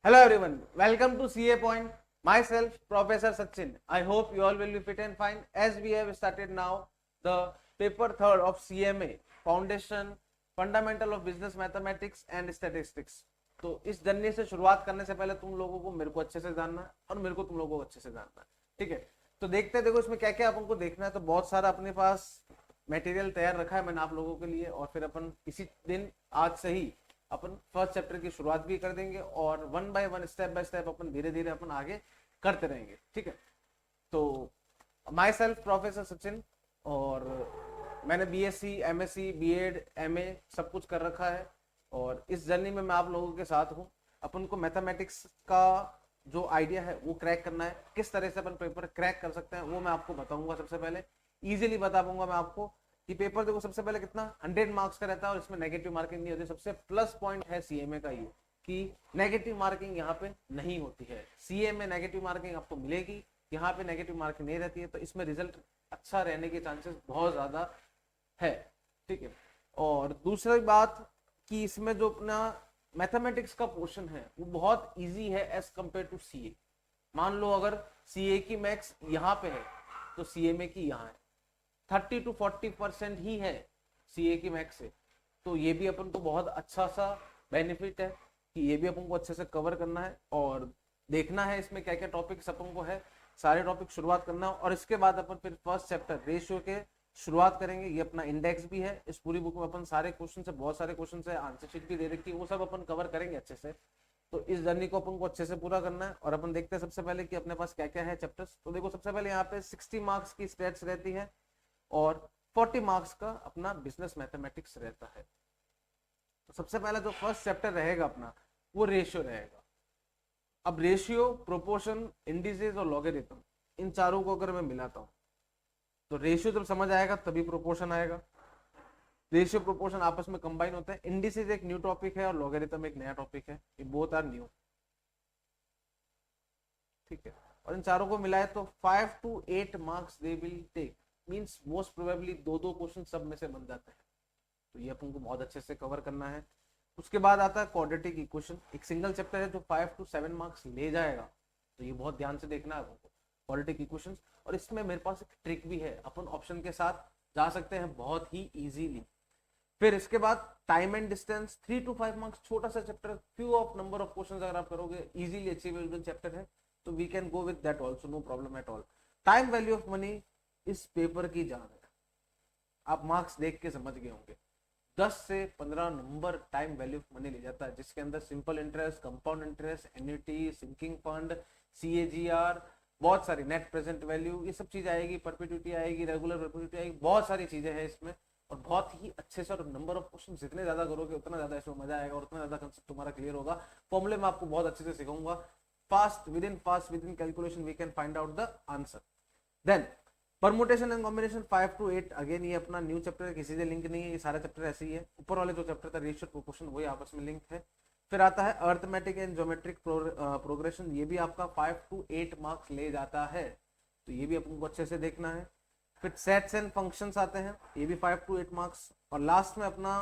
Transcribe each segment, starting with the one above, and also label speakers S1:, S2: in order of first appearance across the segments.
S1: Hello everyone, welcome to CA Point. Myself, Professor Sachin. I hope you all will be fit and fine as we have started now the paper third of CMA Foundation Fundamental of Business Mathematics and Statistics. तो इस journey से शुरुआत करने से पहले तुम लोगों को मेरे को अच्छे से जानना है और मेरे को तुम लोगों को अच्छे से जानना है, ठीक है। तो देखते हैं, देखो इसमें क्या क्या अपन को देखना है। तो बहुत सारा अपने पास मटेरियल तैयार रखा है मैंने आप लोगों के लिए, और फिर अपन इसी दिन आज से ही अपन फर्स्ट चैप्टर की शुरुआत भी कर देंगे और one by one step by step अपन धीरे धीरे अपन आगे करते रहेंगे, ठीक है। तो माई सेल्फ प्रोफेसर सचिन, और मैंने बीएससी, एमएससी, बीएड, एमए सब कुछ कर रखा है, और इस जर्नी में मैं आप लोगों के साथ हूँ। अपन को मैथमेटिक्स का जो आइडिया है वो क्रैक करना है। किस तरह से अपन पेपर क्रैक कर सकते हैं वो मैं आपको बताऊंगा। सबसे पहले इजीली बता पाऊंगा मैं आपको कि पेपर देखो सबसे पहले कितना 100 मार्क्स का रहता है और इसमें नेगेटिव मार्किंग नहीं होती। सबसे प्लस पॉइंट है सीएमए का ये कि नेगेटिव मार्किंग यहाँ पे नहीं होती है। सीए में नेगेटिव मार्किंग आपको मिलेगी, यहाँ पे नेगेटिव मार्किंग नहीं रहती है, तो इसमें रिजल्ट अच्छा रहने के चांसेस बहुत ज्यादा है, ठीक है। और दूसरी बात कि इसमें जो अपना मैथमेटिक्स का पोर्शन है वो बहुत इजी है एज कंपेयर टू सीए। मान लो अगर सीए की मैथ्स यहाँ पे है तो सीएमए की यहाँ है, 30 to 40% ही है सीए की मैथ्स से। तो ये भी अपन को बहुत अच्छा सा बेनिफिट है कि ये भी अपन को अच्छे से कवर करना है और देखना है इसमें क्या क्या टॉपिक्स अपन को है, सारे टॉपिक शुरुआत करना है। और इसके बाद अपन फिर फर्स्ट चैप्टर रेशियो के शुरुआत करेंगे। ये अपना इंडेक्स भी है, इस पूरी बुक में अपन सारे क्वेश्चन से, बहुत सारे क्वेश्चन है, आंसर शीट भी दे रखी है, वो सब अपन कवर करेंगे अच्छे से। तो इस जर्नी को अपन को अच्छे से पूरा करना है और अपन देखते हैं सबसे पहले कि अपने पास क्या क्या है चैप्टर्स। तो देखो सबसे पहले यहाँ पे 60 मार्क्स की स्टेट्स रहती है और 40 मार्क्स का अपना बिजनेस मैथमेटिक्स रहता है। तो सबसे पहला जो फर्स्ट चैप्टर रहेगा अपना वो रेशियो रहेगा। अब रेशियो, प्रोपोर्शन, इंडिसेस और लॉगरिथम, इन चारों को अगर मैं मिलाता हूं तो रेशियो जब समझ आएगा तभी प्रोपोर्शन आएगा। रेशियो प्रोपोर्शन आपस में कंबाइन होते हैं। इंडिसेस एक न्यू टॉपिक है और लॉगरिथम एक नया टॉपिक है, ये बोथ आर न्यू, ठीक है। और इन चारों को मिलाए तो 5 to 8 marks they will take, means most probably दो दो क्वेश्चन सब में से बन जाते हैं। तो ये अपन को बहुत अच्छे से कवर करना है। उसके बाद आता है क्वाड्रेटिक इक्वेशन, एक सिंगल चैप्टर है जो 5 to 7 मार्क्स ले जाएगा। तो ये बहुत ध्यान से देखना है आपको क्वाड्रेटिक इक्वेशन। और इसमें मेरे पास एक ट्रिक भी है, अपन ऑप्शन के साथ जा सकते हैं बहुत ही इजीली। फिर इसके बाद time and distance, 3 to 5 marks, छोटा सा chapter, few of number of question अगर आप करोगे इजीली अचीवेबल चैप्टर है, तो we can go with that also, no problem at all. Time value of money इस पेपर की जान है, आप मार्क्स देख के समझ गए होंगे। 10 से 15 number time value of money ले जाता है, जिसके अंदर simple interest, compound interest, annuity, sinking fund, CAGR, बहुत सारी नेट प्रेजेंट वैल्यू, ये सब चीज आएगी, परपेचुइटी आएगी, रेगुलर परपेचुइटी आएगी, बहुत सारी चीजें हैं इसमें। और बहुत ही अच्छे से, और नंबर ऑफ क्वेश्चन जितने ज्यादा करोगे उतना ज्यादा इसमें मजा आएगा और उतना ज्यादा कंसेप्ट तुम्हारा क्लियर होगा। फॉर्मूले में आपको बहुत अच्छे से सिखाऊंगा। Fast within calculation we can find out the answer. Then permutation and combination 5 to 8, again ये अपना न्यू चैप्टर है, किसी से लिंक नहीं है, ये सारा चैप्टर ऐसे ही है। ऊपर वाले जो चैप्टर था रेशियो प्रोपोर्शन वही आपस में लिंक है। फिर आता है अर्थमेटिक एंड ज्योमेट्रिक प्रोग्रेशन, ये भी आपका 5 to 8 मार्क्स ले जाता है, तो ये भी अपन को अच्छे से देखना है। फिर सेट्स एंड फंक्शंस आते हैं, ये भी 5 to 8 मार्क्स। और लास्ट में अपना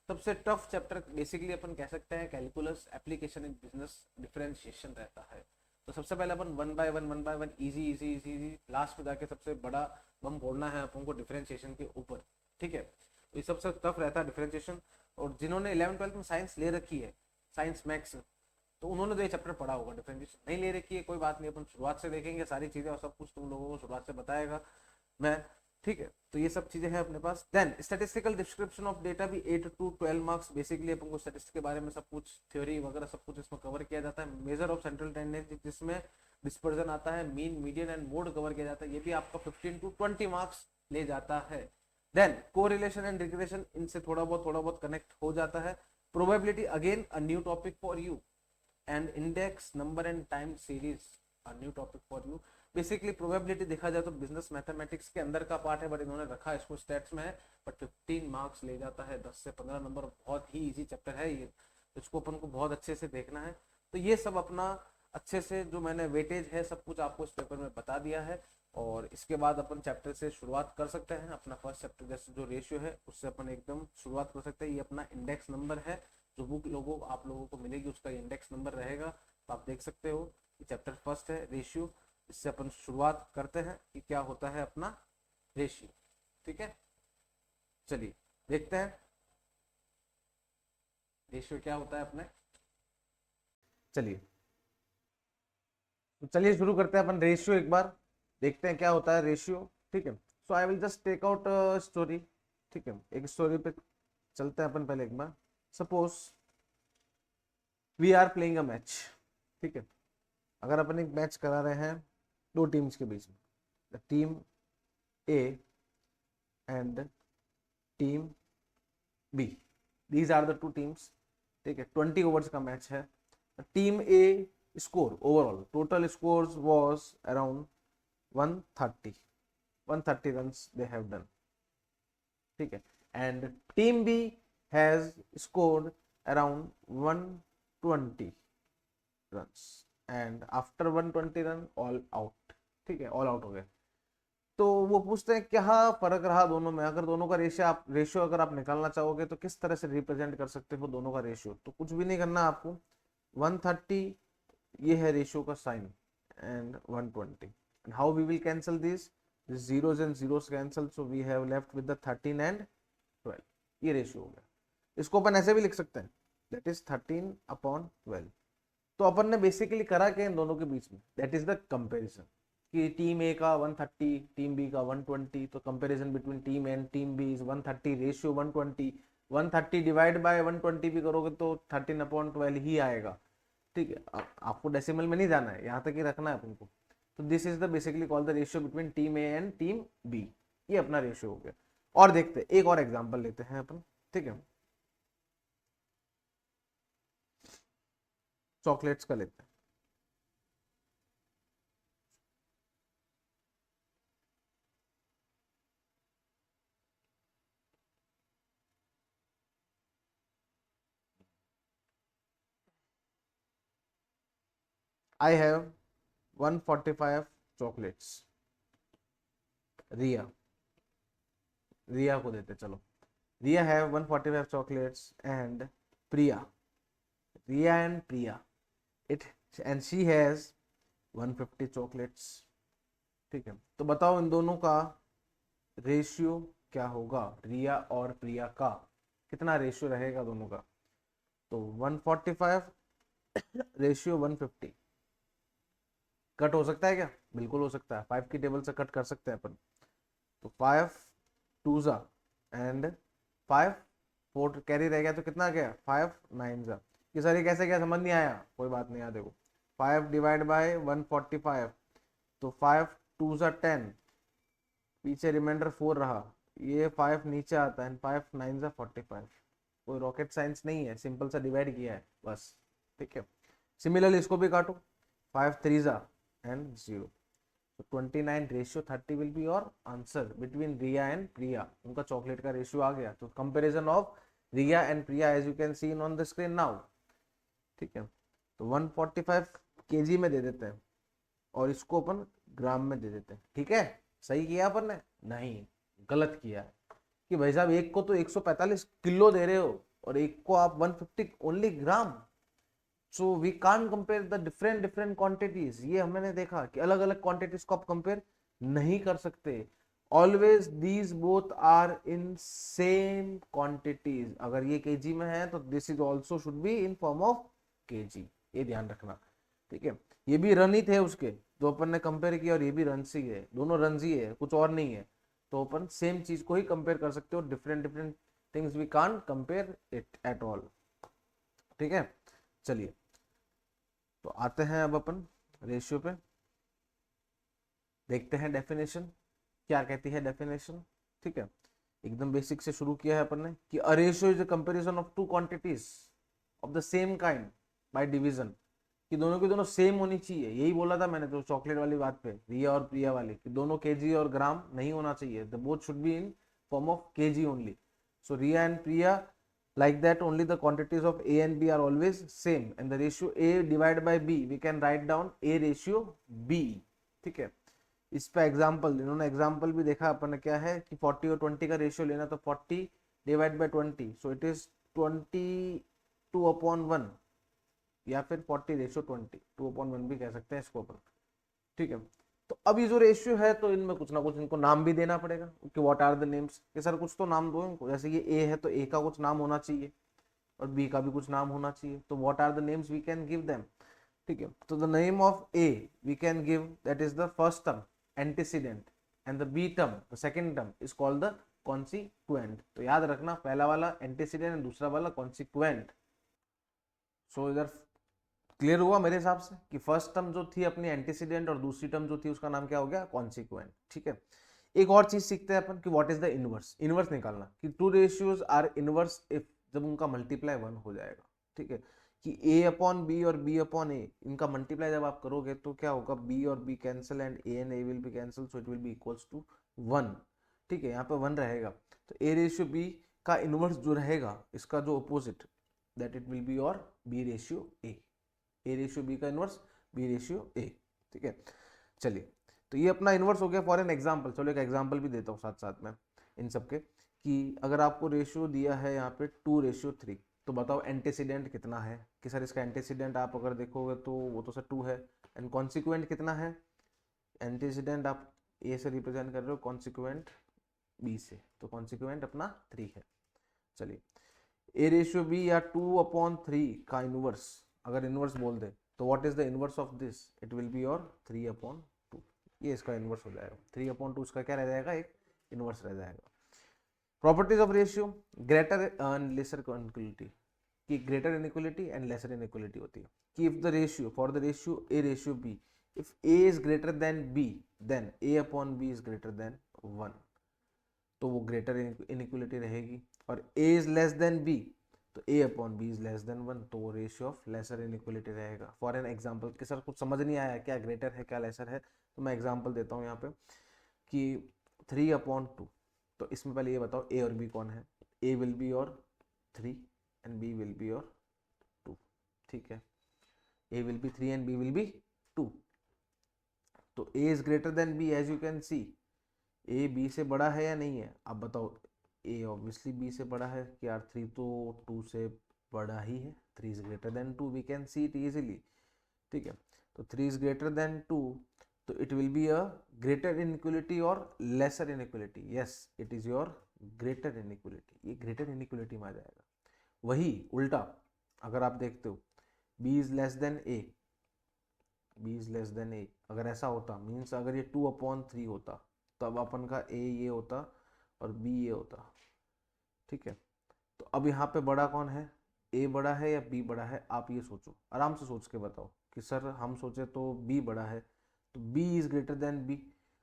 S1: सबसे टफ चैप्टर बेसिकली अपन कह सकते हैं calculus application in business differentiation रहता है। तो सबसे पहले अपन one by one easy easy easy easy, last में जाके सबसे बड़ा बम फोड़ना है अपन को डिफरेंशिएशन के ऊपर, ठीक है। तो ये सबसे टफ रहता है डिफरेंशिएशन। और जिन्होंने 11th 12th में साइंस ले रखी है, साइंस मैथ्स, तो उन्होंने तो ये चैप्टर पढ़ा होगा। डिफरेंशिएशन नहीं ले रखी है कोई बात नहीं, अपन शुरुआत से देखेंगे सारी चीजें और सब कुछ तुम लोगों को शुरुआत से बताएगा मैं, ठीक है। तो ये सब चीजें हैं अपने पास। Then statistical description of data भी 8 to 12 मार्क्स, बेसिकली अपन को स्टैटिस्टिक्स के बारे में सब कुछ थ्योरी वगैरह सब कुछ इसमें कवर किया जाता है। मेजर ऑफ सेंट्रल टेंडेंसी, जिसमें डिस्पर्जन आता है, mean, median and mode cover किया जाता है, ये भी आपका 15 to 20 मार्क्स ले जाता है। देन कोरिलेशन एंड रिग्रेशन, इनसे थोड़ा बहुत कनेक्ट हो जाता है। Probability again a new topic for you, and index number and time series a new topic for you. Basically probability देखा जाए तो बिजनेस मैथमेटिक्स के अंदर का पार्ट है, बट इन्होंने रखा है इसको स्टेट्स में है, बट 15 मार्क्स ले जाता है, 10 से 15 नंबर, बहुत ही इजी चैप्टर है ये, इसको अपन को बहुत अच्छे से देखना है। तो ये सब अपना अच्छे से जो मैंने वेटेज है सब कुछ आपको इस पेपर में बता दिया है। और इसके बाद अपन चैप्टर से शुरुआत कर सकते हैं। अपना फर्स्ट चैप्टर जैसे जो रेशियो है उससे अपन एकदम शुरुआत कर सकते हैं। ये अपना इंडेक्स नंबर है, जो बुक लोगों आप लोगों को मिलेगी उसका इंडेक्स नंबर रहेगा। तो आप देख सकते हो कि चैप्टर फर्स्ट है रेशियो, इससे अपन शुरुआत करते हैं कि क्या होता है अपना रेशियो। ठीक है, चलिए देखते हैं रेशियो क्या होता है अपने। चलिए तो चलिए शुरू करते हैं अपन रेशियो, एक बार देखते हैं क्या होता है रेशियो। ठीक है, so I will just take out story. ठीक है, एक स्टोरी पे चलते हैं अपन पहले एक बार। Suppose we are playing a match. ठीक है, अगर अपन एक मैच करा रहे हैं दो टीम्स के बीच में, the team A and team B, these are the two teams. ठीक है, 20 ओवर्स का मैच है। Team A score overall total scores was around 130 runs they have done. ठीक है, and team B has scored around 120 runs and after 120 run all out. ठीक है, all out हो गए। तो वो पूछते हैं क्या फर्क रहा दोनों में, अगर दोनों का रेशियो अगर आप निकालना चाहोगे तो किस तरह से रिप्रेजेंट कर सकते हो दोनों का रेशियो। तो कुछ भी नहीं करना आपको, 130 ये है रेशियो का sign and 120, and how we will cancel this zeros and zeros cancel, so we have left with the 13 and 12, ये रेशियो हो गया। इसको अपन ऐसे भी लिख सकते हैं, दैट इज 13/12। तो अपन ने बेसिकली करा क्या इन दोनों के बीच में, दैट इज द कंपैरिजन कि टीम ए का 130 टीम बी का 120, तो comparison between team A and team B is 130 ratio 120। 130 divide by 120 भी करोगे तो 13/12 ही आएगा। ठीक है, आपको डेसिमल में नहीं जाना है, यहाँ तक ही रखना है अपन को। तो this is the basically called the ratio between team A and team B, ये अपना रेशियो हो गया। और देखते एक और एग्जाम्पल लेते हैं अपन। ठीक है, चॉकलेट्स का लेते हैं। I have 145 chocolates. रिया, रिया को देते चलो। Riya have 145 chocolates and Priya, Riya and Priya it and she has 150 chocolates। ठीक है, तो बताओ इन दोनों का रेशियो क्या होगा, रिया और प्रिया का कितना रेशियो रहेगा दोनों का। तो 145 रेशियो 150 कट हो सकता है क्या, बिल्कुल हो सकता है, 5 की टेबल से कट कर सकते हैं अपन। तो 5 2 जा एंड 5 4 कैरी रह गया, तो कितना गया 5 9 जा। कि सर ये कैसे गया, समझ नहीं आया, कोई बात नहीं, आ देखो 5 डिवाइड बाय 145, तो 5 2 जा 10, पीछे रिमाइंडर 4 रहा, ये 5 नीचे आता है, 5 9 जा 45। कोई रॉकेट साइंस नहीं है, सिंपल सा डिवाइड किया है बस। ठीक है, सिमिलरली इसको भी काटो, 5 3 जा एंड 0, तो 29 ratio 30 will be your answer between Riya and Priya. उनका चॉकलेट का रेशियो आ गया। तो comparison of Riya and Priya as you can see on the screen now. ठीक है, तो 145 केजी में दे देते हैं और इसको अपन ग्राम में दे देते हैं। ठीक है, सही किया अपन ने, नहीं गलत किया है कि भाई साहब एक को तो 145 किलो दे रहे हो और एक को आप 150 only gram. So we can compare the different quantities. ये हमने देखा कि अलग अलग क्वांटिटीज को आप कंपेयर नहीं कर सकते। Always these both are in same quantities. अगर ये केजी में है तो this is also should be in form of KG, ये ध्यान रखना। ठीक है, ये भी रन ही थे उसके जो अपन ने कंपेयर किया और ये भी रन ही है, दोनों रन ही है, कुछ और नहीं है। तो अपन सेम चीज को ही कंपेयर कर सकते हो, different things we can compare it at all. ठीक है, चलिए तो आते हैं अब अपन रेशियो पे, देखते हैं डेफिनेशन क्या कहती है डेफिनेशन। ठीक है, एकदम बेसिक से शुरू किया है अपन ने कि a ratio is a comparison of two quantities of the same kind by division, कि दोनों की दोनों सेम होनी चाहिए। यही बोला था मैंने तो चॉकलेट वाली बात पे, रिया और प्रिया वाली, कि दोनों केजी और ग्राम नहीं होना चाहिए, the both should be in form of KG only. So Riya and Priya like that only the quantities of A and B are always same and the ratio A divided by B we can write down A ratio B। ठीक है, इस पे example इन्होंने example भी देखा अपन ने, क्या है कि 40 और 20 का रेशियो लेना, तो 40 divide by 20, so it is 22/1। या फिर 40:20, 2/1 भी कह सकते हैं इसको अपन, ठीक है। तो अब ये जो रेशियो है तो इनमें कुछ ना कुछ इनको नाम भी देना पड़ेगा कि व्हाट आर द नेम्स, कि सर कुछ तो नाम दो इनको, जैसे ये ए है तो ए का कुछ नाम होना चाहिए और बी का भी कुछ नाम होना चाहिए, तो what are the names we can give them, ठीक है। तो the name of A we can give that is the first term antecedent and the B term the second term is called the consequent. तो याद रखना पहला वाला antecedent and दूसरा वाला कॉन्सिक्वेंट। सो इधर क्लियर हुआ मेरे हिसाब से कि फर्स्ट टर्म जो थी अपनी एंटीसीडेंट और दूसरी टर्म जो थी उसका नाम क्या हो गया, कॉन्सिक्वेंट, ठीक है। एक और चीज सीखते हैं अपन कि what is the inverse, inverse निकालना कि two ratios are inverse if, जब उनका मल्टीप्लाई 1 हो जाएगा, ठीक है, कि a अपॉन बी और b अपॉन ए इनका मल्टीप्लाई जब आप करोगे तो क्या होगा, b और b cancel and a and a will be cancel, so it will be equals to 1, ठीक है, यहाँ पे 1 रहेगा। तो a रेशियो b का इनवर्स जो रहेगा इसका जो opposite, that it will be और b ratio a, A ratio B का इनवर्स बी रेशियो ए, ठीक है। चलिए तो ये अपना इनवर्स हो गया फॉर एन एग्जांपल। चलो एक एग्जांपल भी देता हूँ साथ साथ में इन सबके, कि अगर आपको रेशियो दिया है यहाँ पे 2:3, तो बताओ एंटीसीडेंट कितना है, कि सर इसका एंटीसीडेंट आप अगर देखोगे तो वो तो सर 2 है, एंड कॉन्सिक्वेंट कितना है, एंटीसीडेंट आप ए से रिप्रेजेंट कर रहे हो, कॉन्सिक्वेंट बी से, तो कॉन्सिक्वेंट अपना 3 है। चलिए ए रेशियो बी या 2/3 का इनवर्स अगर इनवर्स बोल दे तो what is the inverse of this, it will be और 3/2, ये इसका इनवर्स हो जाएगा। 3/2 इसका क्या रह जाएगा, एक इनवर्स रह जाएगा। Properties of ratio, greater and lesser inequality, कि greater inequality and lesser inequality होती है, कि if the ratio for the ratio a ratio b, if a is greater than b then a upon b is greater than 1, तो वो greater inequality रहेगी, और a is less than b तो a upon b is less than 1, तो वो ratio of lesser inequality रहेगा। For an example कि sir कुछ समझ नहीं आया क्या ग्रेटर है क्या लेसर है, तो मैं एग्जांपल देता हूँ यहाँ पे कि 3/2, तो इसमें पहले ये बताओ a और b कौन है, a विल बी और 3 एंड b विल बी और 2, ठीक है, a will be 3 and b will be 2, तो a is greater than b, as you can see a b से बड़ा है या नहीं है, अब बताओ ए ऑब्वियसली बी से बड़ा है कि यार 3 तो 2 से बड़ा ही है, 3 is greater than 2, we can see it easily, ठीक है। तो 3 इज ग्रेटर देन 2, तो it will be a greater inequality और lesser inequality, yes it is your greater inequality, ये ग्रेटर इनइक्वालिटी में आ जाएगा। वही उल्टा अगर आप देखते हो b is less then a, b is less then a, अगर ऐसा होता मीन्स अगर ये 2/3 होता तब अपन का a ये होता और b ये होता, ठीक है। तो अब यहाँ पे बड़ा कौन है, a बड़ा है या b बड़ा है, आप ये सोचो, आराम से सोच के बताओ कि सर हम सोचे तो b बड़ा है, तो b is greater than b।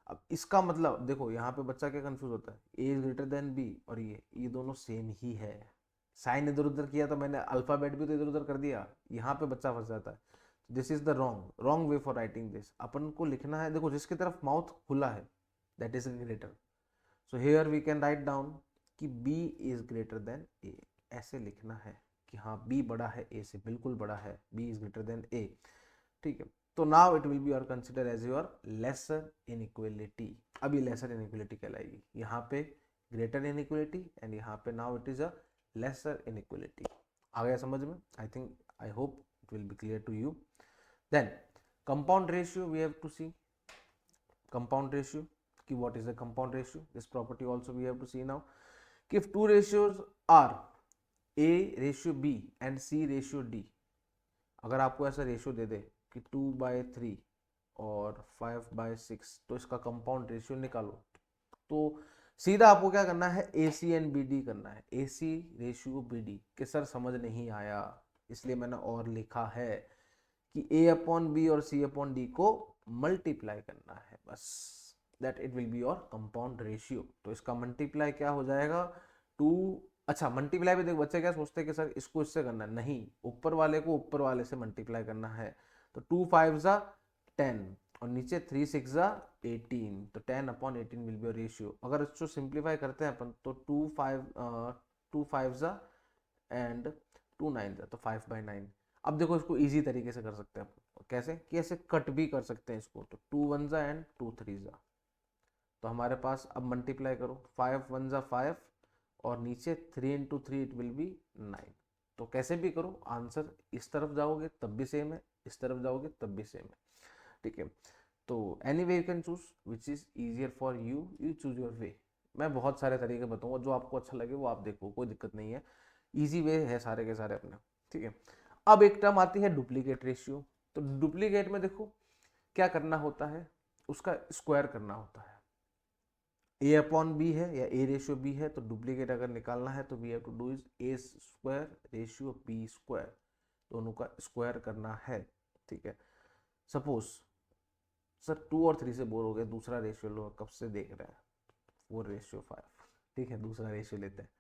S1: अब इसका मतलब देखो यहाँ पे बच्चा क्या कंफ्यूज होता है, a is greater than b और ये दोनों सेम ही है, साइन इधर उधर किया तो मैंने अल्फाबेट भी तो इधर उधर कर दिया, यहाँ पे बच्चा फंस जाता है। This is the wrong way for writing this, अपन को लिखना है देखो जिसकी तरफ माउथ खुला है that is greater, so here we can write down कि b is greater than a, ऐसे लिखना है कि हाँ b बड़ा है a से, बिल्कुल बड़ा है, b is greater than a, ठीक है। तो नाउ इट विल बी और consider as your lesser inequality, अभी लेसर इनइक्वालिटी कहलाएगी, यहाँ पे ग्रेटर इनइक्वालिटी एंड यहाँ पे now it is a lesser inequality. आ गया समझ में, I think I hope it will be clear to you. Then compound ratio we have to see, compound ratio कि what is the compound ratio, this property also we have to see now, कि if two ratios are a ratio b and c ratio d, अगर आपको ऐसा ratio दे दे कि 2/3 और 5/6 तो इसका compound ratio निकालो, तो सीधा आपको क्या करना है, ए सी एंड बी डी करना है, ए सी रेशियो बी डी, कि सर समझ नहीं आया इसलिए मैंने और लिखा है कि a अपॉन बी और c अपॉन डी को मल्टीप्लाई करना है बस, that it will be your compound ratio. तो इसका मल्टीप्लाई क्या हो जाएगा 2, अच्छा मल्टीप्लाई भी देख बच्चे क्या सोचते हैं कि सर इसको इससे करना है, नहीं ऊपर वाले को ऊपर वाले से मल्टीप्लाई करना है, तो 2 5 जा 10 और नीचे 3 6 जा 18, तो 10/18 विल बी योर रेशियो। अगर इसको सिंप्लीफाई करते हैं अपन तो 2 5 जा एंड 2 9 जा तो 5/9। अब देखो इसको इजी तरीके से कर सकते हैं अपन, कैसे कि ऐसे कट भी कर सकते हैं इसको, तो 2 1 जा एंड 2 3 जा, तो हमारे पास अब मल्टीप्लाई करो 5 1 जा 5 और नीचे 3 × 3 इट विल बी 9, तो कैसे भी करो आंसर इस तरफ जाओगे तब भी सेम है, इस तरफ जाओगे तब भी सेम है, ठीक है। तो any way you can choose which is easier for you, you choose your way. मैं बहुत सारे तरीके बताऊंगा, जो आपको अच्छा लगे वो आप देखो, कोई दिक्कत नहीं है, इजी वे है सारे के सारे अपने, ठीक है। अब एक टर्म आती है डुप्लीकेट रेशियो। तो डुप्लीकेट में देखो क्या करना होता है, उसका स्क्वायर करना होता है। ए अपॉन बी है या ए रेशियो बी है, तो डुप्लीकेट अगर निकालना है तो we have to do is A square ratio B square, दोनों का स्क्वायर करना है, ठीक है। सपोज सर 2 और 3 से बोर हो गए, दूसरा रेशियो लो, कब से देख रहे हैं 4:5, ठीक है, दूसरा रेशियो लेते हैं।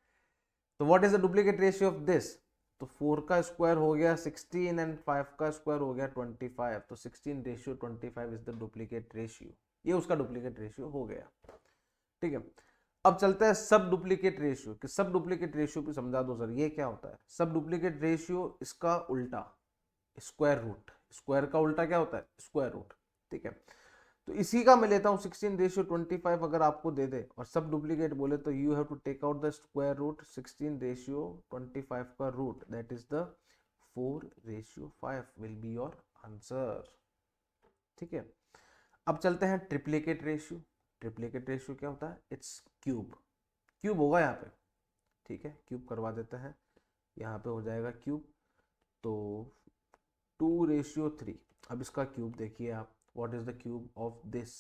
S1: तो what is the duplicate ratio of this, तो 4 का स्क्वायर हो गया 16 एंड 5 का स्क्वायर हो गया 25, तो 16:25 इज द डुप्लीकेट रेशियो, ये उसका डुप्लीकेट रेशियो हो गया, ठीक है। अब चलता है सब डुप्लीकेट रेशियो, कि सब डुप्लीकेट रेशियो भी समझा दो सर, ये क्या होता है। सब डुप्लीकेट रेशियो इसका उल्टा स्क्वायर रूट, स्क्वायर का उल्टा क्या होता है, स्क्वायर रूट, ठीक है। तो इसी का मैं लेता हूँ 16:25 अगर आपको दे दे और सब डुप्लीकेट बोले, तो you have to take out the square root 16:25 का root, that is the 4:5 will be your answer, ठीक है। अब चलते हैं ट्रिप्लीकेट रेशियो। ट्रिप्लीकेट रेशियो क्या होता है, इट्स क्यूब, क्यूब होगा यहाँ पे, ठीक है, क्यूब करवा देते हैं, यहाँ पे हो जाएगा क्यूब, तो 2:3। अब इसका क्यूब देखिए आप, what is the cube of this,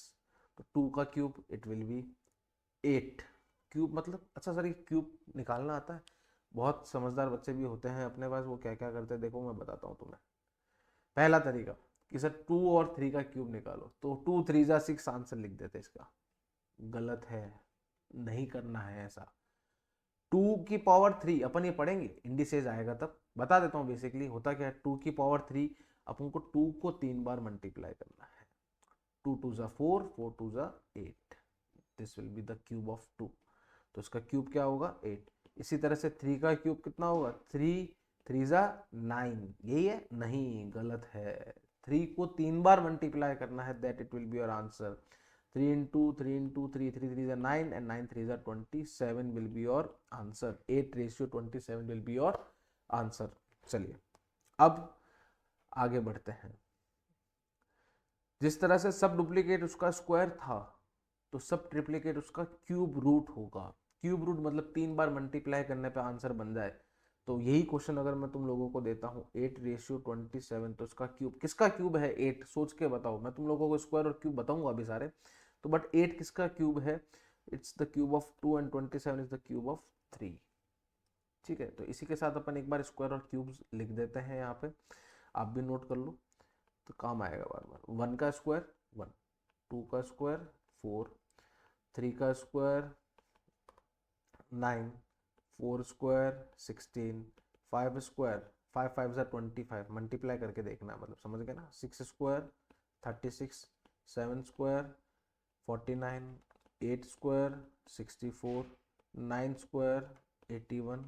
S1: तो 2 का cube it will B 8, cube मतलब, अच्छा सर ये क्यूब निकालना आता है, बहुत समझदार बच्चे भी होते हैं अपने पास, वो क्या क्या करते हैं देखो मैं बताता हूँ तुम्हें। पहला तरीका कि सर 2 और 3 का क्यूब निकालो, तो 2 3 जा 6 आंसर लिख देते इसका, गलत है, नहीं करना है ऐसा। 2 की पावर 3 अपन ये पढ़ेंगे, इंडिसेज आएगा तब बता देता हूँ। बेसिकली होता क्या है, 2 की पावर 3 अपन को 2 को 3 बार मल्टीप्लाई करना है, 2 2 जा 4, 4 2 जा 8, this will be the cube of 2, तो इसका क्यूब क्या होगा 8। इसी तरह से 3 का क्यूब कितना होगा, 3 3 जा 9, यही है, नहीं गलत है, 3 को 3 बार मल्टीप्लाई करना है, that it will be your answer. 3 into 3 into 3, 3 3 is 9 and 9 3 is 27 will be your answer, 8:27 will be your answer। चलिए अब आगे बढ़ते हैं। जिस तरह से सब डुप्लीकेट उसका स्क्वायर था, तो सब ट्रिप्लीकेट उसका क्यूब रूट होगा। क्यूब रूट मतलब 3 बार मल्टीप्लाई करने पे आंसर बन जाए, तो यही क्वेश्चन अगर मैं तुम लोगों को देता हूँ 8:27, तो इसका क्यूब, किसका क्यूब है 8, सोच के बताओ, मैं तुम लोगों को स्क्वायर और क्यूब बताऊंगा अभी सारे, तो बट 8 किसका क्यूब है, it's the cube of 2 and 27 is the cube of 3, ठीक है। तो इसी के साथ अपन एक बार स्क्वायर और क्यूब लिख देते हैं यहाँ पे, आप भी नोट कर लो तो काम आएगा बार बार। 1 का स्क्वायर 1, 2 का स्क्वायर 4, 3 का स्क्वायर 9, 4 स्क्वायर 16, 5 स्क्वायर 5 5 जा 25, मल्टीप्लाई करके देखना, मतलब समझ गए ना। 6 square 36, 7 square 49, 8 square 64, 9 square 81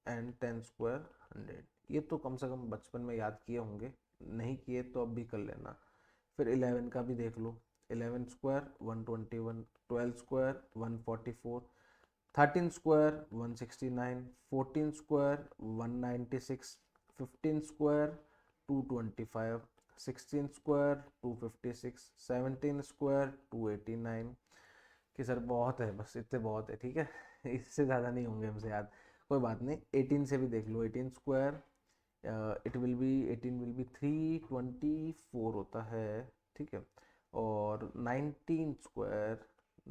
S1: and 10 square 100। ये तो कम से कम बचपन में याद किए होंगे, नहीं किए तो अब भी कर लेना। फिर 11 का भी देख लो, 11 square 121, 12 square 144, 13 square 169, 14 square 196, 15 square 225, 16 square 256, 17 square 289। कि सर बहुत है, बस इतने बहुत है, ठीक है इससे ज़्यादा नहीं होंगे हमसे याद, कोई बात नहीं। 18 से भी देख लो, 18 square it will B 18 will be 324 होता है, ठीक है। और 19 square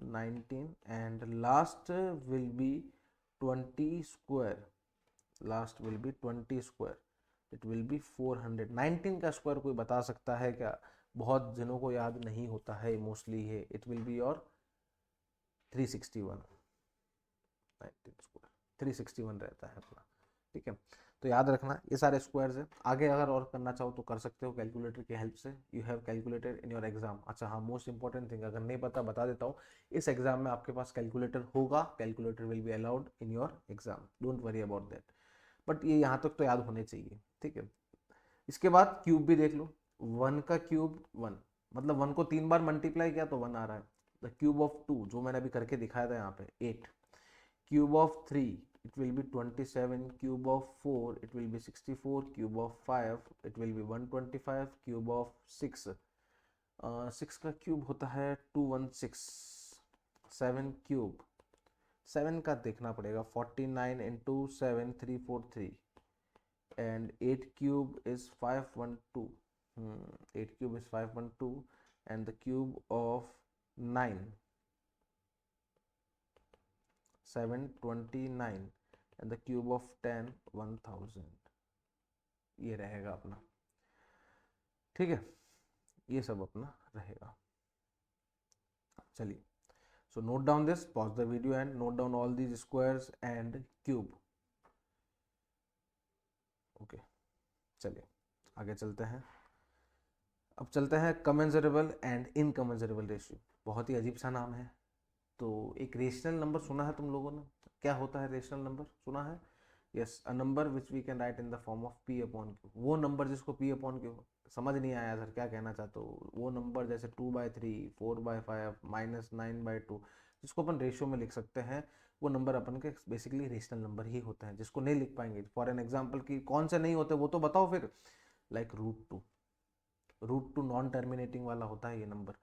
S1: 19 and last will be 20 square, last will be 20 square, it will B 400। 19 का स्क्वायर कोई बता सकता है क्या, बहुत जनों को याद नहीं होता है मोस्टली, है इट विल बी और 361, 19 स्क्वायर 361 रहता है अपना, ठीक है। तो याद रखना ये सारे स्क्वायर्स है। आगे अगर और करना चाहो तो कर सकते हो कैलकुलेटर की हेल्प से, you have calculator in your exam. अच्छा हाँ, मोस्ट इंपॉर्टेंट थिंग, अगर नहीं पता बता देता हूँ, इस एग्जाम में आपके पास कैलकुलेटर होगा, calculator will be allowed in your exam, don't worry about that, but ये यहाँ तक तो याद होने चाहिए, ठीक है। इसके बाद क्यूब भी देख लो, 1 का क्यूब 1, मतलब 1 को 3 बार मल्टीप्लाई किया तो 1 आ रहा है। द क्यूब ऑफ 2 जो मैंने अभी करके दिखाया था यहाँ पे 8, cube of 3 it will be 27 cube of 4, it will be 64 cube of 5, it will be 125 cube of 6. 6 का क्यूब होता है 216. 7 क्यूब, 7 का देखना पड़ेगा, 49 into 7 343, and 8 cube is 512. 8 cube is 512, and the cube of 9 729, and the cube of 10 1000. ये रहेगा अपना, ठीक है, ये सब अपना रहेगा. चलिए, so note down this, pause the video and note down all these squares and cube. Okay, चलिए आगे चलते हैं. अब चलते हैं कमेंसरेबल एंड इनकमेंसरेबल रेशियो. बहुत ही अजीब सा नाम है. तो एक रेशनल नंबर सुना है तुम लोगों ने? क्या होता है रेशनल नंबर, सुना है? Yes, a number which we can write in the form of p upon q. वो नंबर जिसको p अपॉन q, समझ नहीं आया सर क्या कहना चाहते हो? वो नंबर जैसे 2/3, 4/5, -9/2, जिसको अपन रेशियो में लिख सकते हैं, वो नंबर अपन के बेसिकली रेशनल नंबर ही होते हैं. जिसको नहीं लिख पाएंगे, फॉर एन एग्जाम्पल की कौन से नहीं होते वो तो बताओ फिर. लाइक √2 नॉन टर्मिनेटिंग वाला होता है ये नंबर.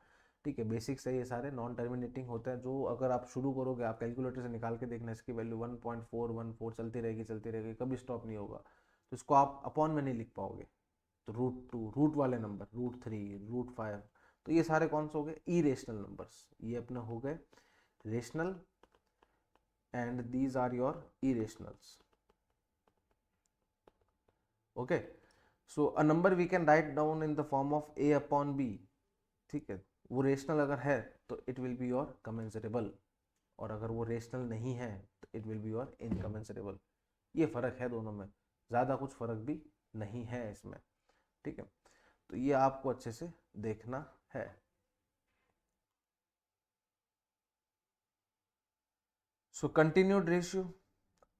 S1: ठीक है, बेसिक से ये सारे नॉन टर्मिनेटिंग होते हैं, जो अगर आप शुरू करोगे, आप कैलकुलेटर से निकाल के देखना, इसकी वैल्यू 1.414 चलती रहेगी, कभी स्टॉप नहीं होगा. तो इसको आप अपॉन में नहीं लिख पाओगे. तो √2, रूट वाले नंबर, √3, √5, तो ये सारे कौन से हो गए? Irrational numbers. ये अपने हो गए rational and these are your irrationals. Okay, so a number we can write down in the form of a upon b. ठीक है, वो रेशनल अगर है तो it will be your commensurable, और अगर वो रेशनल नहीं है तो it will be your incommensurable. ये फर्क है दोनों में, ज़्यादा कुछ फर्क भी नहीं है इसमें. ठीक है, तो ये आपको अच्छे से देखना है. सो कंटिन्यूड रेशियो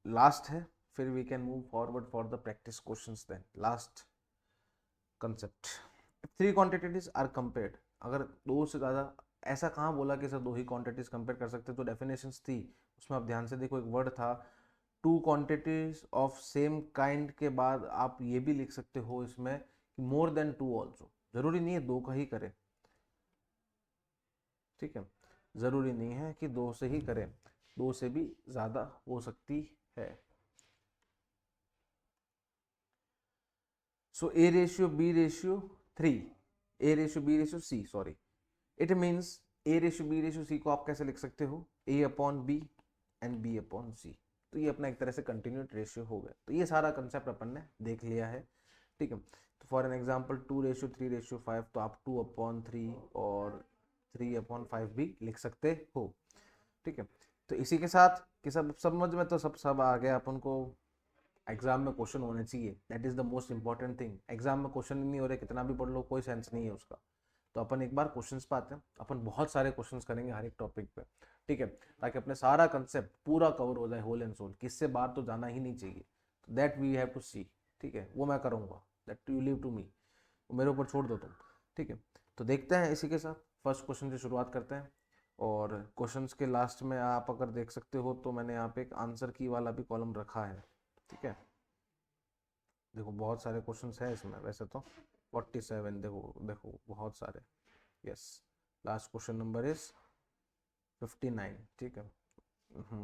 S1: लास्ट है, फिर we can move forward for the practice questions. Then last concept, if 3 quantities are compared. अगर 2 से ज़्यादा, ऐसा कहाँ बोला कि सर 2 ही क्वांटिटीज कंपेयर कर सकते? तो डेफिनेशंस थी उसमें, आप ध्यान से देखो, एक वर्ड था 2 क्वांटिटीज ऑफ सेम काइंड के बाद आप ये भी लिख सकते हो इसमें कि मोर देन 2 ऑल्सो. जरूरी नहीं है 2 का ही करें. ठीक है, जरूरी नहीं है कि 2 से ही करें, 2 से भी ज़्यादा हो सकती है. सो A ratio B ratio 3, A ratio B ratio C, sorry, it means A ratio B ratio C को आप कैसे लिख सकते हो? A upon B and B upon C. तो ये अपना एक तरह से कंटिन्यूड रेशियो हो गया. तो ये सारा कंसेप्ट अपन ने देख लिया है. ठीक है, तो फॉर एन एग्जाम्पल 2:3:5, तो आप 2/3 और 3/5 भी लिख सकते हो. ठीक है, तो इसी के साथ कि सब समझ में तो सब आ गया अपन को. एग्जाम में क्वेश्चन होने चाहिए, that is the most important thing. Exam में क्वेश्चन नहीं हो रहे, कितना भी पढ़ लो, कोई सेंस नहीं है उसका. तो अपन एक बार क्वेश्चंस पे आते हैं. अपन बहुत सारे क्वेश्चंस करेंगे हर एक टॉपिक पे. ठीक है, ताकि अपने सारा कंसेप्ट पूरा कवर हो जाए, होल एंड सोल, किससे बाहर तो जाना ही नहीं चाहिए. That we have to see. ठीक है, वो मैं करूँगा, that you leave to me, मेरे ऊपर छोड़ दो तुम. ठीक है, तो देखते हैं इसी के साथ फर्स्ट क्वेश्चन से शुरुआत करते हैं. और क्वेश्चंस के लास्ट में आप अगर देख सकते हो तो मैंने यहाँ पे एक आंसर की वाला भी कॉलम रखा है. ठीक है, देखो बहुत सारे क्वेश्चंस हैं इसमें वैसे तो, 47, देखो देखो बहुत सारे. Yes, last question number is 59. ठीक है,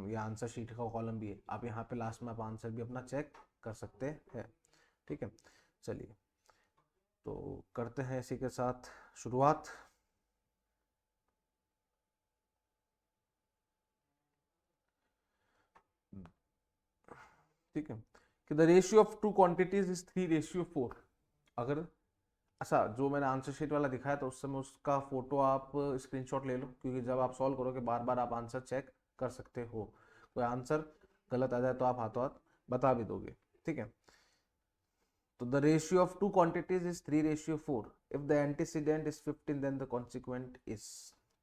S1: ये आंसर शीट का कॉलम भी है, आप यहाँ पे लास्ट में आप आंसर भी अपना चेक कर सकते हैं. ठीक है, चलिए तो करते हैं इसी के साथ शुरुआत. ठीक है, कि the ratio of 2 quantities is 3:4. अगर, अच्छा, जो मैंने आंसर शीट वाला दिखाया था उस समय उसका फोटो आप स्क्रीनशॉट ले लो, क्योंकि जब आप सॉल्व करोगे बार बार आप आंसर चेक कर सकते हो. कोई आंसर गलत आ जाए तो आप हाथों हाथ बता भी दोगे. ठीक है, तो the ratio of 2 quantities is 3:4. If the antecedent is 15 then the consequent is.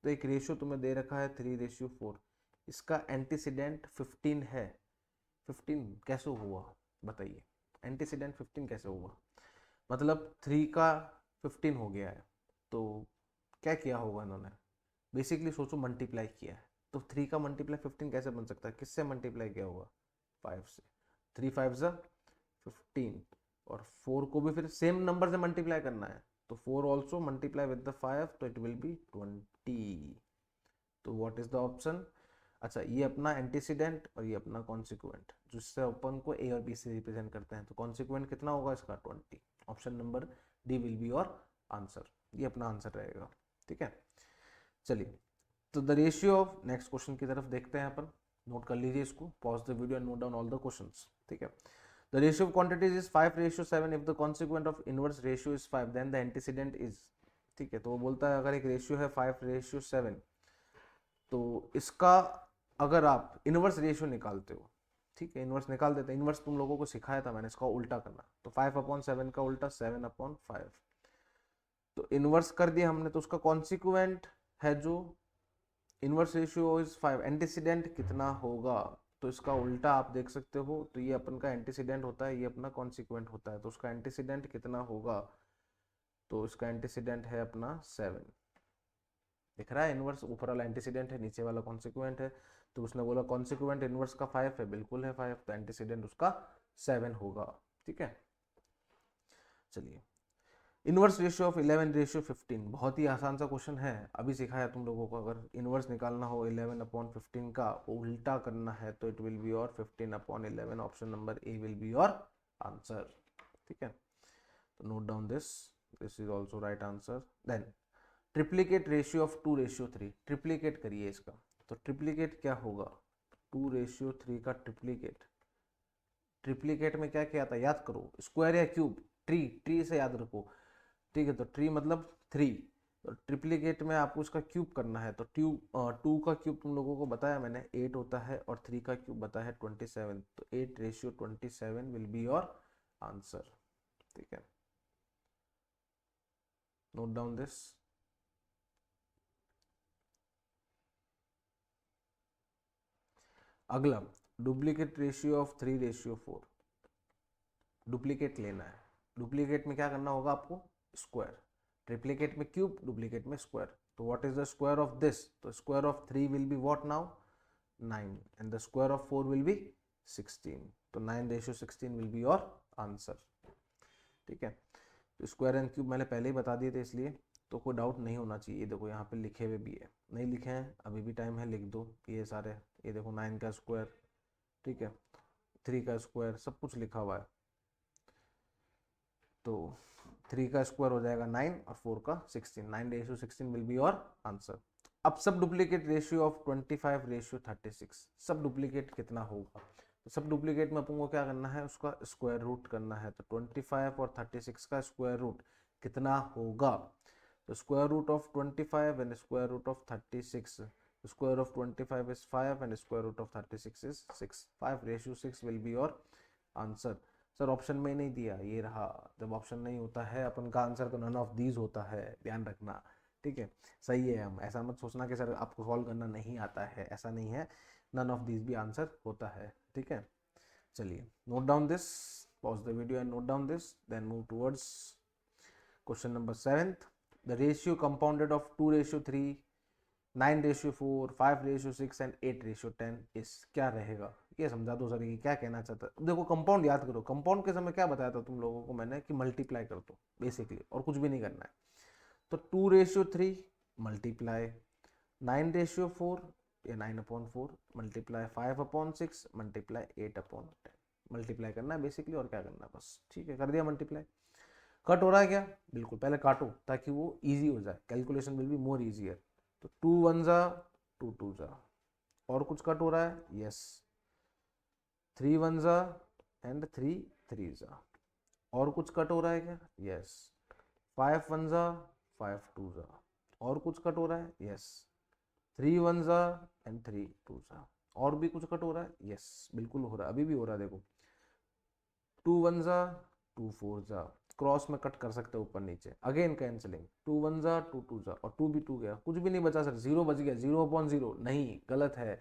S1: तो एक रेशियो तुम्हें दे रखा है 3:4, इसका एंटीसीडेंट 15 है. 15 कैसे हुआ बताइए? एंटीसीडेंट 15 कैसे हुआ? मतलब 3 का 15 हो गया है, तो क्या किया होगा इन्होंने? बेसिकली सोचो, मल्टीप्लाई किया है. तो 3 का मल्टीप्लाई 15 कैसे बन सकता है? किससे मल्टीप्लाई किया होगा? 5 से, 3 5 जा 15, और 4 को भी फिर सेम नंबर से मल्टीप्लाई करना है, तो 4 ऑल्सो मल्टीप्लाई विद द 5, तो इट विल बी 20। तो व्हाट इज द ऑप्शन? अच्छा, ये अपना एंटीसीडेंट और ये अपना कॉन्सिक्वेंट, जिससे अपन को ए और बी से रिप्रेजेंट करते हैं, तो कॉन्सिक्वेंट कितना होगा इसका? 20। Option number D will be your answer, ये अपना आंसर रहेगा। ठीक है, चलिए, तो the ratio of, next question की तरफ देखते हैं अपन, नोट कर लीजिए इसको, pause the video and note down all the questions. ठीक है, the ratio of quantities is 5:7, if the consequent of inverse ratio is 5, then the antecedent is. ठीक है, तो वो बोलता है अगर एक रेशियो है 5:7, तो इसका अगर आप इनवर्स रेशियो निकालते हो, ठीक है, इनवर्स निकाल देते हैं, इनवर्स तुम लोगों को सिखाया था मैंने, इसका उल्टा करना, तो 5/7 का उल्टा 7/5, तो इनवर्स कर दिया हमने, तो उसका कॉन्सिक्वेंट है जो इनवर्स रेशियो इज 5, एंटीसीडेंट कितना होगा? तो इसका उल्टा आप देख सकते हो, तो ये अपन का एंटीसीडेंट होता है, ये अपना कॉन्सिक्वेंट होता है, तो उसका एंटीसीडेंट कितना होगा? तो इसका एंटीसीडेंट है अपना 7। दिख रहा है, इनवर्स ऊपर वाला एंटीसीडेंट है, नीचे वाला कॉन्सिक्वेंट है, तो उसने बोला कॉन्सिक्वेंट इनवर्स का 5 है, बिल्कुल है 5, तो एंटीसीडेंट उसका 7 होगा। ठीक है, चलिए, इनवर्स रेशियो ऑफ 11:15, बहुत ही आसान सा क्वेश्चन है, अभी सिखाया तुम लोगों को, अगर इनवर्स निकालना हो 11/15 का, उल्टा करना है, तो it will be your 15/11, option number A will be your answer. ठीक है, तो note down this is also right answer. Then triplicate ratio of 2:3, triplicate करिए इसका, तो ट्रिप्लीकेट क्या होगा? 2:3 का ट्रिप्लीकेट, ट्रिप्लीकेट में क्या क्या आता है याद करो, स्क्वायर या क्यूब? ट्री, ट्री से याद रखो। ठीक है, तो ट्री मतलब 3, तो ट्रिप्लीकेट में आपको उसका क्यूब करना है, तो 2 का क्यूब तुम लोगों को बताया मैंने 8 होता है, और 3 का क्यूब बताया है 27, तो 8:27 विल बी योर आंसर। ठीक है, नोट डाउन दिस। अगला, डुप्लीकेट रेशियो ऑफ 3:4, डुप्लीकेट लेना है, डुप्लीकेट में क्या करना होगा आपको? स्क्वायर, ट्रिप्लीकेट में क्यूब, डुप्लीकेट में स्क्वायर, तो what is the square of this? तो square of 3 will be what now? 9, and the square of 4 will be 16, तो 9:16 विल बी योर आंसर। ठीक है, तो स्क्वायर एंड क्यूब मैंने पहले ही बता दिए थे, इसलिए तो कोई डाउट नहीं होना चाहिए। देखो यहाँ पे लिखे हुए भी है, नहीं लिखे हैं अभी भी टाइम है, लिख दो ये सारे, ये देखो 9 का स्क्वायर, ठीक है, 3 का स्क्वायर, सब कुछ लिखा हुआ है, तो 3 का स्क्वायर हो जाएगा 9 और 4 का 16, 9:16 विल बी योर आंसर। अब सब डुप्लीकेट रेशियो ऑफ 25:36, सब डुप्लीकेट कितना होगा? तो सब डुप्लीकेट में अपन को क्या करना है? उसका स्क्वायर रूट करना है, तो 25 और 36 का स्क्वायर रूट कितना होगा? तो square root of 25 and square root of 36, square of 25 is 5 and square root of 36 is 6, 5:6 will be your answer. Sir option में नहीं दिया, ये रहा, जब ऑप्शन नहीं होता है अपन का आंसर तो नन ऑफ दीज होता है, ध्यान रखना। ठीक है, सही है, हम ऐसा मत सोचना कि सर आपको सॉल्व करना नहीं आता है, ऐसा नहीं है, नन ऑफ दीज भी आंसर होता है। ठीक है, चलिए, note down this, pause the video and note down this, then move towards question number 7th। The ratio compounded of 2:3, 9:4, 5:6 and 8:10 इस क्या रहेगा? ये समझा दो सर, ये क्या कहना चाहता है? देखो कंपाउंड याद करो, कंपाउंड के समय क्या बताया था तुम लोगों को मैंने कि मल्टीप्लाई कर दो बेसिकली, और कुछ भी नहीं करना है। तो 2:3 मल्टीप्लाई 9:4 या 9/4 मल्टीप्लाई 5/6 मल्टीप्लाई 8/10, मल्टीप्लाई करना है बेसिकली, और क्या करना है बस। ठीक है, कर दिया मल्टीप्लाई। कट हो रहा है क्या? बिल्कुल, पहले काटो ताकि वो इजी हो जाए, calculation will be more easier. तो 2 1 जा 2 2 जा, और कुछ कट हो रहा है? यस, 3 1 जा एंड 3 3 जा, और कुछ कट हो रहा है क्या? यस, 5 1 जा 5 2 जा, और कुछ कट हो रहा है? यस, 3 1 जा एंड 3 2 जा, और भी कुछ कट हो रहा है? यस, बिल्कुल हो रहा है, अभी भी हो रहा है, देखो 2 1 जा 2 4 जा, क्रॉस में कट कर सकते हो ऊपर नीचे, अगेन कैंसिलिंग, 2 1 जा 2 2 जा, और 2 भी 2 गया, कुछ भी नहीं बचा सर, 0 बच गया, 0/0 नहीं, गलत है।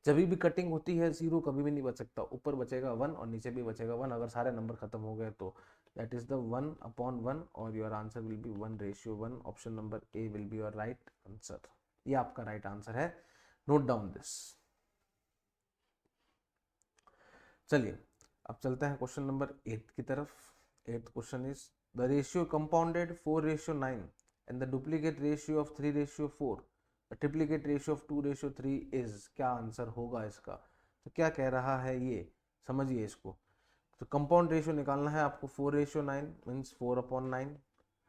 S1: जब भी कटिंग होती है 0 कभी भी नहीं बच सकता, ऊपर बचेगा 1 और नीचे भी बचेगा 1, अगर सारे नंबर खत्म हो गए तो। दैट इज द 1/1, और your answer will be 1:1, option number A will be your right answer, ये आपका राइट आंसर है, नोट डाउन दिस। चलिए अब चलते हैं क्वेश्चन नंबर 8 की तरफ। 8th question is the ratio compounded 4:9 and the duplicate ratio of 3:4, the triplicate ratio of 2:3 is, क्या आंसर होगा इसका? तो क्या कह रहा है ये, समझिए इसको। तो कंपाउंड रेशियो निकालना है आपको, 4:9 मीन्स 4/9,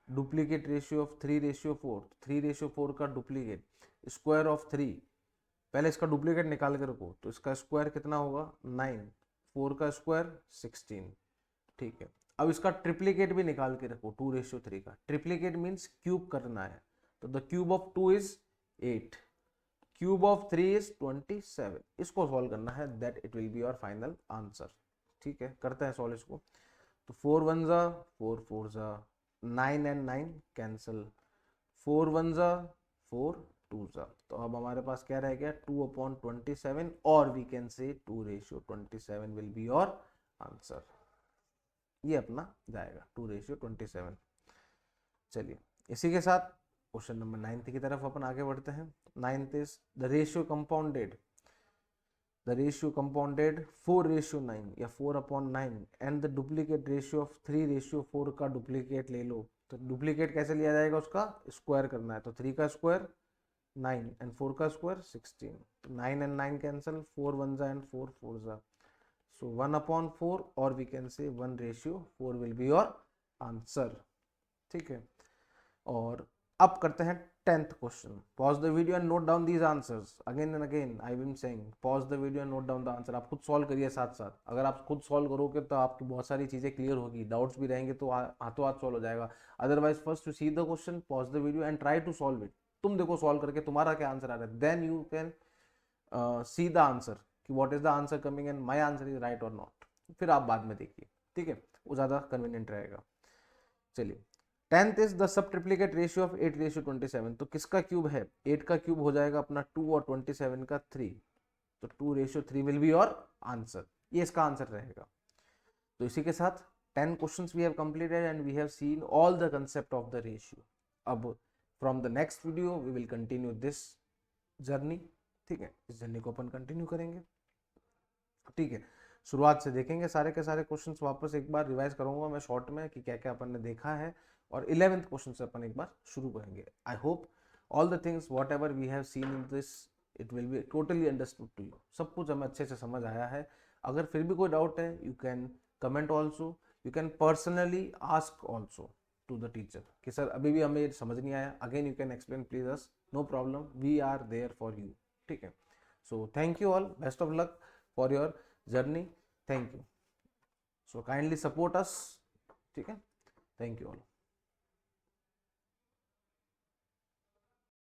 S1: डुप्लीकेट रेशियो ऑफ 3:4, 3:4 का डुप्लीकेट, स्क्वायर ऑफ 3, पहले इसका डुप्लीकेट निकाल के रखो, तो इसका स्क्वायर कितना होगा 9, 4 का स्क्वायर 16, ठीक है। अब इसका ट्रिप्लीकेट भी निकाल के रखो, 2:3 का, ट्रिप्लीकेट मीन्स क्यूब करना है, तो the cube of 2 is 8, cube of 3 is 27, इसको सॉल्व करना है, that it will be your final answer. ठीक है, करते हैं सॉल्व इसको। तो 4 1 जा 4 4 जा 9 एंड 9 कैंसिल, 4 1 जा 4 2 जा, तो अब हमारे पास क्या रह गया 2/27, और we can say 2:27 will be your answer. ये अपना जाएगा 2:27। चलिए इसी के साथ क्वेश्चन नंबर 9 की तरफ अपन आगे बढ़ते हैं। 9th is the ratio compounded, the ratio compounded 4:9 या 4/9 and the duplicate ratio of 3:4 का डुप्लीकेट ले लो। तो डुप्लीकेट कैसे लिया जाएगा, उसका स्क्वायर करना है, तो 3 का स्क्वायर 9 एंड 4 का स्क्वायर 16, तो 9 एंड 9 कैंसिल, 4 1 जा एंड 4 4 जा, सो 1/4, और we can say 1:4 will be your answer. ठीक है, और अब करते हैं 10th question. Pause the video and note down these answers, again and again I will saying pause the video and note down the answer. आप खुद solve करिए साथ साथ, अगर आप खुद सॉल्व करोगे तो आपकी बहुत सारी चीजें क्लियर होगी, डाउट्स भी रहेंगे तो हाथों हाथ सॉल्व हो जाएगा। Otherwise first to see the question, pause the video and try to solve it. तुम देखो सॉल्व करके तुम्हारा क्या आंसर आ रहा है, then you can see the answer कि what is the answer coming and my answer is right और नॉट, फिर आप बाद में देखिए। ठीक है, वो ज्यादा कन्वीनियंट रहेगा। चलिए 10th is the sub triplicate ratio of 8:27, तो किसका क्यूब है, 8 का क्यूब हो जाएगा अपना 2 और 27 का 3, तो 2:3 विल बी योर आंसर, ये इसका आंसर रहेगा। तो इसी के साथ 10 questions we have completed and we have seen all the concept of the ratio. अब from the next video we will continue this journey. ठीक है, इस जर्नी को अपन कंटिन्यू करेंगे। ठीक है, शुरुआत से देखेंगे सारे के सारे क्वेश्चंस, वापस एक बार रिवाइज करूंगा मैं शॉर्ट में कि क्या क्या अपन ने देखा है, और 11th क्वेश्चन से अपन एक बार शुरू करेंगे। I hope all the things whatever we have seen in this it will be totally understood to you, सब कुछ हमें अच्छे से समझ आया है। अगर फिर भी कोई डाउट है you can comment also, you can personally ask also to the teacher कि सर अभी भी हमें समझ नहीं आया, again you can explain please us, no problem, we are there for you. ठीक है, so thank you all, best of luck for your journey, thank you, so kindly support us. ठीक है, थैंक यू ऑल।